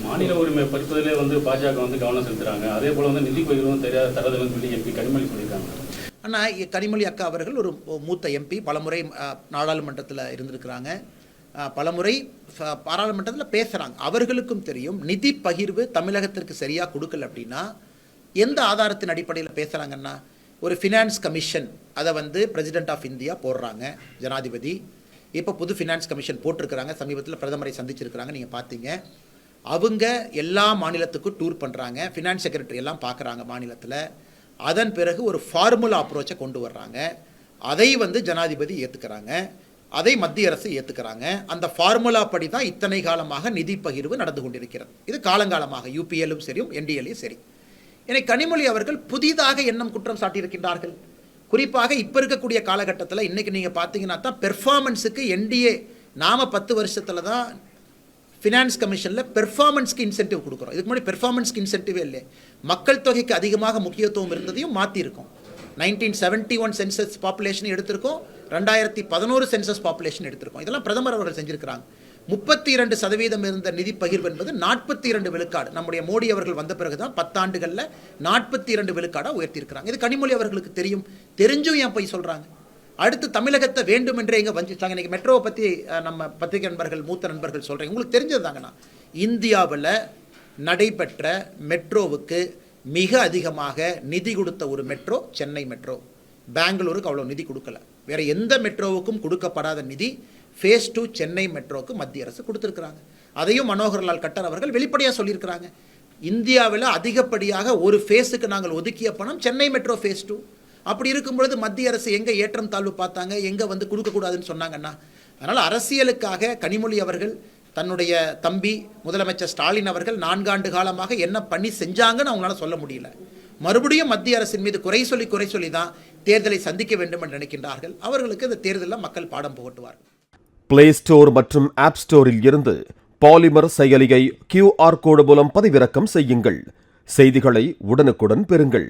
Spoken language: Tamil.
மாநில உரிமை பறிப்பதிலே பாஜக கவனம் செலுத்துறாங்க. அதே போல நிதி பகிர்வும் தரதுன்னு சொல்லி எம்பி கனிமொழி சொல்லியிருக்காங்க. ஆனால் கனிமொழி அக்கா அவர்கள் ஒரு மூத்த எம்பி, பலமுறை நாடாளுமன்றத்தில் இருந்திருக்கிறாங்க, பலமுறை பாராளுமன்றத்தில் பேசுகிறாங்க. அவர்களுக்கும் தெரியும் நிதி பகிர்வு தமிழகத்திற்கு சரியாக கொடுக்கல அப்படின்னா எந்த ஆதாரத்தின் அடிப்படையில் பேசுகிறாங்கன்னா, ஒரு ஃபினான்ஸ் கமிஷன் அதை பிரசிடென்ட் ஆஃப் இந்தியா போடுறாங்க, ஜனாதிபதி. இப்போ புது ஃபினான்ஸ் கமிஷன் போட்டிருக்கிறாங்க, சமீபத்தில் பிரதமரை சந்திச்சிருக்கிறாங்க, நீங்கள் பார்த்தீங்க. அவங்க எல்லா மாநிலத்துக்கும் டூர் பண்ணுறாங்க, ஃபினான்ஸ் செக்ரட்டரி எல்லாம் பார்க்குறாங்க மாநிலத்தில். அதன் பிறகு ஒரு ஃபார்முலா அப்ரோச்சை கொண்டு வர்றாங்க. அதை ஜனாதிபதி ஏற்றுக்கிறாங்க, அதை மத்திய அரசு ஏற்றுக்கிறாங்க. அந்த ஃபார்முலா படி தான் இத்தனை காலமாக நிதி பகிர்வு நடந்து கொண்டிருக்கிறது. இது காலங்காலமாக யூபிஎல்லும் சரி, என்டிஎல்லையும் சரி. எனவே கனிமொழி அவர்கள் புதிதாக எண்ணம் குற்றம் சாட்டியிருக்கின்றார்கள். குறிப்பாக இப்போ இருக்கக்கூடிய காலகட்டத்தில் இன்றைக்கி நீங்கள் பார்த்தீங்கன்னா தான் பெர்ஃபார்மன்ஸுக்கு என்டிஏ நாம் 10 வருஷத்தில் தான் ஃபினான்ஸ் கமிஷனில் பெர்ஃபார்மன்ஸ்க்கு இன்சென்டிவ் கொடுக்குறோம். இதுக்கு முன்னாடி பெர்ஃபார்மன்ஸ்க்கு இன்சென்டிவே இல்லை. மக்கள் தொகைக்கு அதிகமாக முக்கியத்துவம் இருந்ததையும் மாற்றிருக்கோம். 1971 சென்சஸ் பாப்புலேஷன் எடுத்திருக்கோம், 2011 சென்சஸ் பாப்புலேஷன் எடுத்திருக்கோம். இதெல்லாம் பிரதமர் அவர்கள் செஞ்சுருக்கிறாங்க. 32% இருந்த நிதி பகிர்வு என்பது 42 விழுக்காடு. நம்முடைய மோடி அவர்கள் வந்த பிறகு தான் 10 ஆண்டுகளில் 42 விழுக்காடாக உயர்த்தியிருக்கிறாங்க. இது கனிமொழி அவர்களுக்கு தெரியும், தெரிஞ்சும் ஏன் போய் சொல்கிறாங்க? அடுத்து தமிழகத்தை வேண்டும் என்றே எங்கே வஞ்சிச்சாங்க. இன்றைக்கி மெட்ரோவை பற்றி நம்ம பத்திரிகை நண்பர்கள், மூத்த நண்பர்கள் சொல்கிறேன். உங்களுக்கு தெரிஞ்சது தாங்கண்ணா, இந்தியாவில் நடைபெற்ற மெட்ரோவுக்கு மிக அதிகமாக நிதி கொடுத்த ஒரு மெட்ரோ சென்னை மெட்ரோ. பெங்களூருக்கு அவ்வளோ நிதி கொடுக்கல. வேறு எந்த மெட்ரோவுக்கும் கொடுக்கப்படாத நிதி ஃபேஸ் 2 சென்னை மெட்ரோவுக்கு மத்திய அரசு கொடுத்துருக்குறாங்க. அதையும் மனோகர்லால் கட்டர் அவர்கள் வெளிப்படையாக சொல்லியிருக்கிறாங்க. இந்தியாவில் அதிகப்படியாக ஒரு ஃபேஸுக்கு நாங்கள் ஒதுக்கிய பணம் சென்னை மெட்ரோ ஃபேஸ் 2. அப்படி இருக்கும் பொழுது மத்திய அரசு எங்கே ஏற்றம் தாழ்வு பார்த்தாங்க, எங்கே கொடுக்கக்கூடாதுன்னு சொன்னாங்கன்னா? அதனால் அரசியலுக்காக கனிமொழி அவர்கள் தன்னுடைய தம்பி முதலமைச்சர் ஸ்டாலின் அவர்கள் 4 ஆண்டு காலமாக என்ன பண்ணி செஞ்சாங்கன்னு அவங்களால சொல்ல முடியல. மறுபடியும் மத்திய அரசின் மீது குறை சொல்லி தான் தேர்தலை சந்திக்க வேண்டும் என்று நினைக்கின்றார்கள். அவர்களுக்கு இந்த தேர்தலில் மக்கள் பாடம் புகட்டுவார்கள். பிளே ஸ்டோர் மற்றும் ஆப் ஸ்டோரில் இருந்து பாலிமர் செயலியை QR கோடு மூலம் பதிவிறக்கம் செய்யுங்கள். செய்திகளை உடனுக்குடன் பெறுங்கள்.